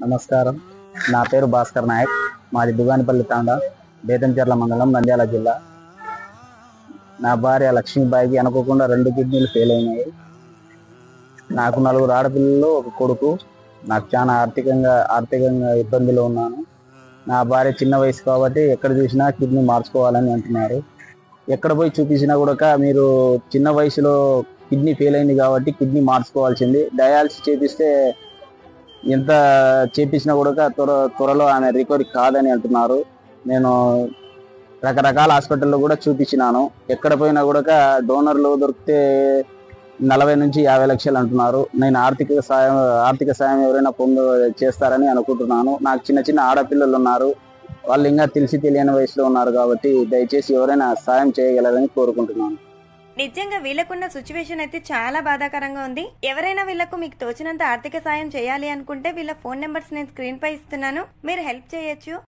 నమస్కారం. నా పేరు భాస్కర్ నాయక్. మాది దుగానిపల్లి తాండా, బేతంచెర్ల మండలం, నంద్యాల జిల్లా. నా భార్య లక్ష్మీబాయికి అనుకోకుండా 2 కిడ్నీలు ఫెయిల్ అయినాయి. నాకు 4 ఆడపిల్లలు, 1 కొడుకు. నాకు చాలా ఆర్థికంగా ఇబ్బందిలో ఉన్నాను. నా భార్య చిన్న వయసు కాబట్టి ఎక్కడ చూసినా కిడ్నీ మార్చుకోవాలని అంటున్నారు. ఎక్కడ పోయి చూపించినా కూడా మీరు చిన్న వయసులో కిడ్నీ ఫెయిల్ అయింది కాబట్టి కిడ్నీ మార్చుకోవాల్సింది, డయాలసిస్ చేపిస్తే ఎంత చేపించినా కూడా త్వరలో ఆమె రికవరీ కాదని అంటున్నారు. నేను రకరకాల హాస్పిటల్లో కూడా చూపించినాను. ఎక్కడ పోయినా కూడా డోనర్లు దొరికితే 40 నుంచి 50 లక్షలు అంటున్నారు. నేను ఆర్థిక సాయం ఎవరైనా చేస్తారని అనుకుంటున్నాను. నాకు చిన్న చిన్న ఆడపిల్లలు ఉన్నారు. వాళ్ళు ఇంకా తెలియని వయసులో ఉన్నారు కాబట్టి దయచేసి ఎవరైనా సాయం చేయగలరని కోరుకుంటున్నాను. నిజంగా వీళ్ళకున్న సిచ్యువేషన్ అయితే చాలా బాధాకరంగా ఉంది. ఎవరైనా వీళ్ళకు మీకు తోచినంత ఆర్థిక సాయం చేయాలి అనుకుంటే వీళ్ళ ఫోన్ నెంబర్స్ నేను స్క్రీన్ పై ఇస్తున్నాను, మీరు హెల్ప్ చేయొచ్చు.